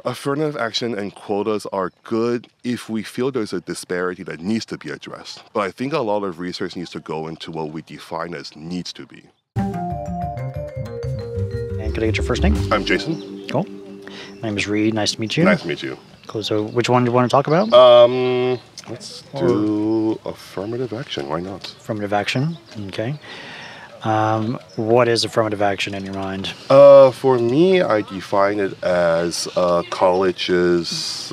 Affirmative action and quotas are good if we feel there's a disparity that needs to be addressed. But I think a lot of research needs to go into what we define as needs to be. And could I get your first name? I'm Jason. Cool. My name is Reed. Nice to meet you. Nice to meet you. Cool. So which one do you want to talk about? Let's do affirmative action. Why not? Affirmative action. Okay. What is affirmative action in your mind? For me, I define it as colleges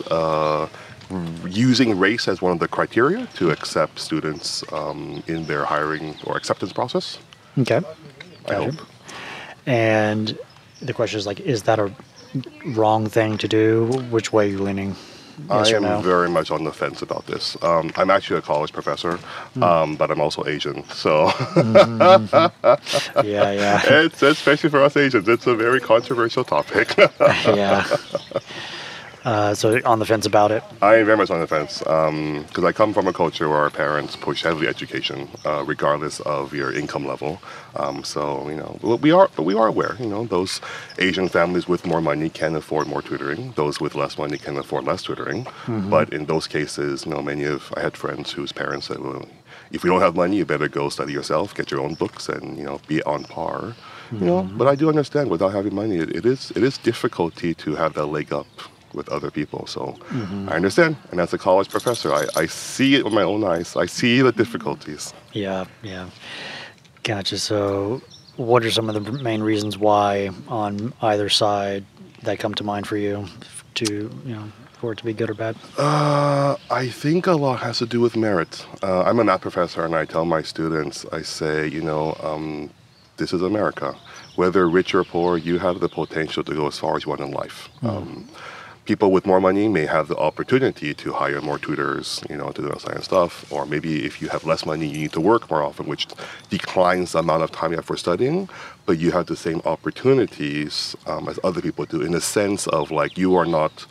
using race as one of the criteria to accept students in their hiring or acceptance process. Okay. I hope. And the question is is that a wrong thing to do? Which way are you leaning? Yes I or am no? very much on the fence about this. I'm actually a college professor, but I'm also Asian. So, Yeah. it's especially for us Asians, it's a very controversial topic. Yeah. So on the fence about it? I am very much on the fence because I come from a culture where our parents push heavily education, regardless of your income level. So we are aware. Those Asian families with more money can afford more tutoring. Those with less money can afford less tutoring. But in those cases, I had friends whose parents said, "Well, if you don't have money, you better go study yourself, get your own books, and be on par." But I do understand without having money, it is difficulty to have that leg up with other people. So I understand. And as a college professor, I see it with my own eyes. I see the difficulties. Yeah. Gotcha. So what are some of the main reasons why on either side that come to mind for you for it to be good or bad? I think a lot has to do with merit. I'm a math professor, and I tell my students, I say, this is America. Whether rich or poor, you have the potential to go as far as you want in life. People with more money may have the opportunity to hire more tutors, to do that kind of stuff. Or maybe if you have less money, you need to work more often, which declines the amount of time you have for studying. But you have the same opportunities as other people do, in the sense of you are not,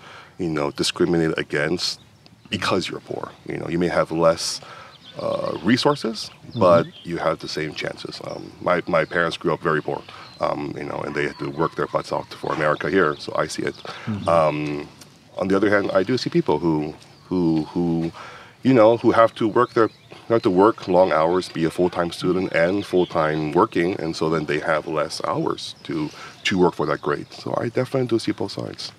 discriminated against because you're poor. You may have less resources, but you have the same chances. My parents grew up very poor. And they had to work their butts off for America here, so I see it. On the other hand, I do see people who have to work long hours, be a full-time student and full-time working, and so then they have less hours to work for that grade. So I definitely do see both sides.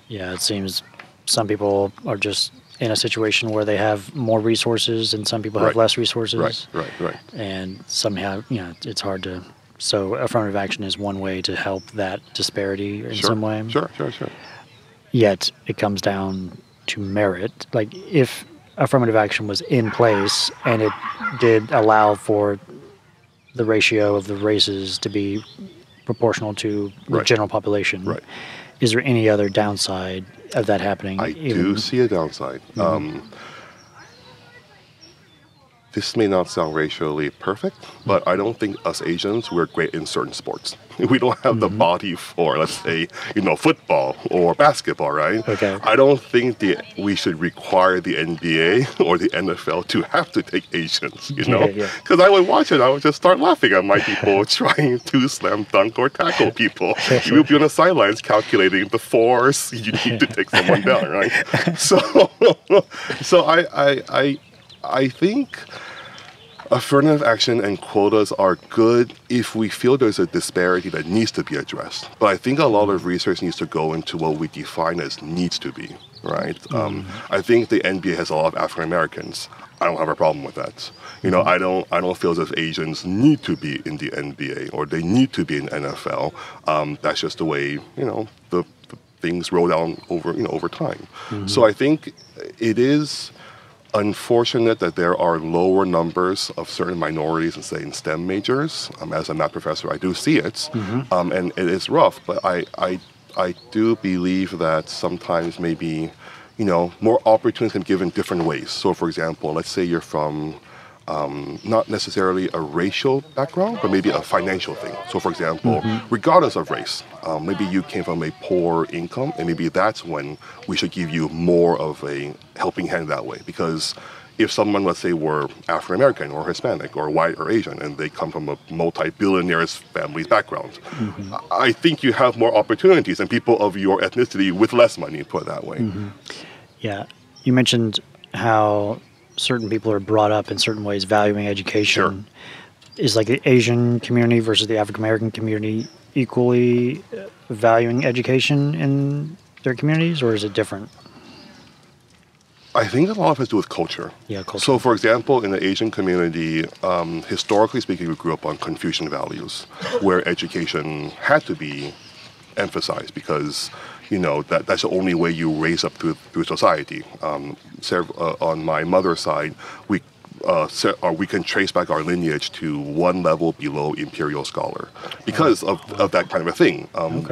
Yeah, it seems some people are just in a situation where they have more resources and some people have less resources. Right. And somehow, it's hard to... So affirmative action is one way to help that disparity in some way. Sure. Yet it comes down to merit. If affirmative action was in place and it did allow for the ratio of the races to be proportional to the general population, is there any other downside of that happening? I do see a downside. This may not sound racially perfect, but I don't think us Asians, we're great in certain sports. We don't have the body for, let's say, football or basketball, right? Okay. I don't think we should require the NBA or the NFL to have to take Asians, Because I would watch it, I would just start laughing at my people trying to slam dunk or tackle people. You would be on the sidelines calculating the force you need to take someone down, right? So I think affirmative action and quotas are good if we feel there's a disparity that needs to be addressed. But I think a lot of research needs to go into what we define as needs to be, right? I think the NBA has a lot of African Americans. I don't have a problem with that. I don't feel as if Asians need to be in the NBA or they need to be in NFL. That's just the way, the things roll down over time. So I think it is unfortunate that there are lower numbers of certain minorities in STEM majors. As a math professor, I do see it, and it is rough. But I do believe that sometimes maybe, more opportunities can be given different ways. So, for example, let's say you're from not necessarily a racial background, but maybe a financial thing. So, for example, regardless of race, maybe you came from a poor income, and maybe that's when we should give you more of a helping hand that way. Because if someone, let's say, were African American or Hispanic or white or Asian, and they come from a multi-billionaire's family's background, I think you have more opportunities than people of your ethnicity with less money, put it that way. Yeah. You mentioned how certain people are brought up in certain ways valuing education. Sure. Is like the Asian community versus the African American community equally valuing education in their communities, or is it different? I think a lot of it has to do with culture. Yeah, culture. So, for example, in the Asian community, historically speaking, we grew up on Confucian values, where education had to be emphasized because, that's the only way you raise up through society. On my mother's side, we can trace back our lineage to one level below imperial scholar because of that kind of a thing.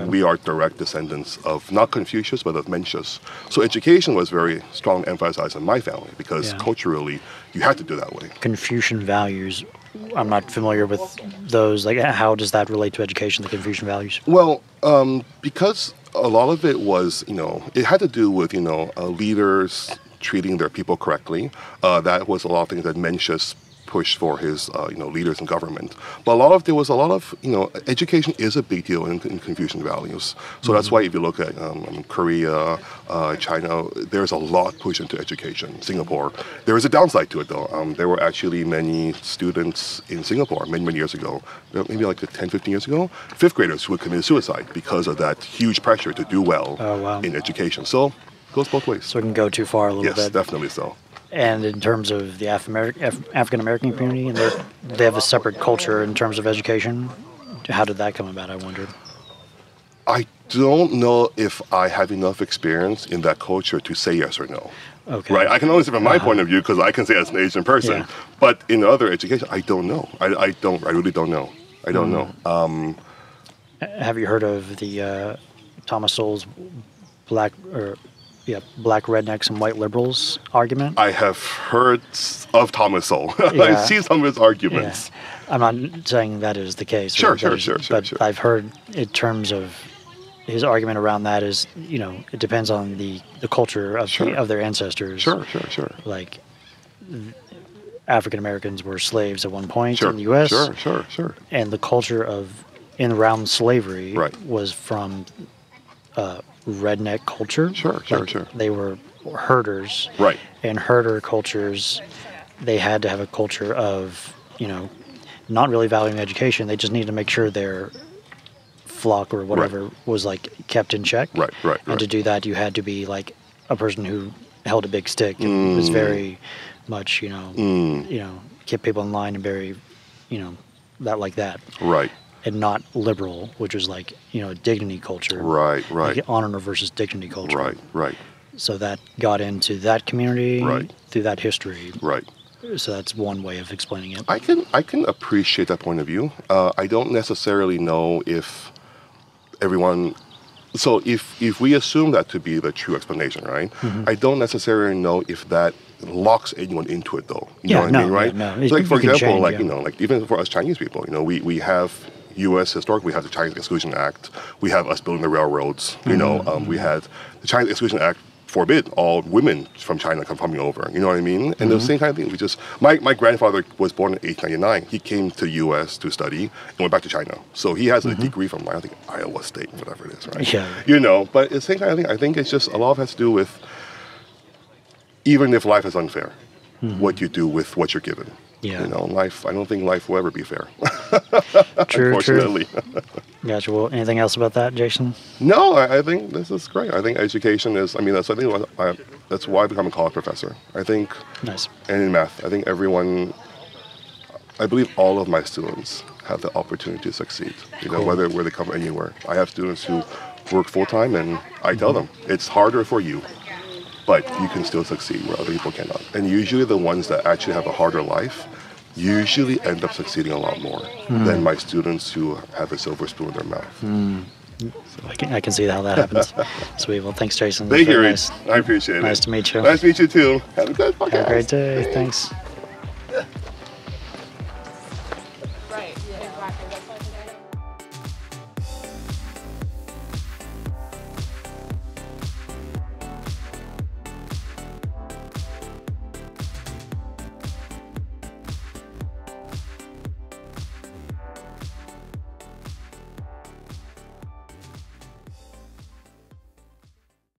We are direct descendants of not Confucius, but of Mencius. So education was very strong emphasized in my family because culturally you had to do that way. Confucian values, I'm not familiar with those. Like, how does that relate to education, the Confucian values? Well, because a lot of it was, it had to do with, leaders treating their people correctly. That was a lot of things that Mencius pushed for his, leaders in government. But there was a lot of, education is a big deal in Confucian values. So that's why if you look at Korea, China, there's a lot pushed into education. Singapore, there is a downside to it though. There were actually many students in Singapore many years ago, maybe like 10, 15 years ago, fifth graders who had committed suicide because of that huge pressure to do well in education. So goes both ways. So it can go too far a little bit. Yes, definitely so. And in terms of the African American community, and they have a separate culture in terms of education. How did that come about, I wondered? I don't know if I have enough experience in that culture to say yes or no. Okay. Right? I can only say from my point of view because I can say as an Asian person. Yeah. But in other education, I don't know. I really don't know. I don't know. Have you heard of the Thomas Sowell's black rednecks and white liberals argument? I have heard of Thomas Sowell. Yeah. I've seen some of his arguments. Yeah. I'm not saying that is the case. Sure. But I've heard in terms of his argument around that is, it depends on the culture of of their ancestors. Sure. Like, African Americans were slaves at one point in the U.S. Sure. And the culture of in around slavery was from redneck culture. Sure. They were herders. Right. And herder cultures, they had to have a culture of, not really valuing education. They just needed to make sure their flock or whatever was like kept in check. Right. And to do that, you had to be like a person who held a big stick and was very much, kept people in line and very, that like that. Right. And not liberal, which was like, a dignity culture. Right. Like honor versus dignity culture. Right. So that got into that community through that history. Right. So that's one way of explaining it. I can appreciate that point of view. I don't necessarily know if everyone. So if we assume that to be the true explanation, right? I don't necessarily know if that locks anyone into it, though. You know what I mean, right? No. So like for example, like even for us Chinese people, we have U.S. historically, we have the Chinese Exclusion Act. We have us building the railroads. We had the Chinese Exclusion Act forbid all women from China coming over. You know what I mean? And the same kind of thing. We just my grandfather was born in 1899. He came to the U.S. to study and went back to China. So he has a degree from I think Iowa State, whatever it is, right? Yeah. But it's the same kind of thing. I think it's just a lot of it has to do with even if life is unfair, what you do with what you're given. Yeah. Life. I don't think life will ever be fair. True. Unfortunately. Gotcha. Well, anything else about that, Jason? No, I think this is great. I think education is. That's why I become a college professor. I think. Nice. And in math, I think everyone. I believe all of my students have the opportunity to succeed. Where they come anywhere. I have students who work full time, and I tell them it's harder for you, but you can still succeed where other people cannot. And usually the ones that actually have a harder life usually end up succeeding a lot more than my students who have a silver spoon in their mouth. So. I can see how that happens. Sweet. Well, thanks, Jason. Thank you, Reed. I appreciate it. Nice to meet you. Nice to meet you, too. Have a good podcast. Have a great day. Thanks.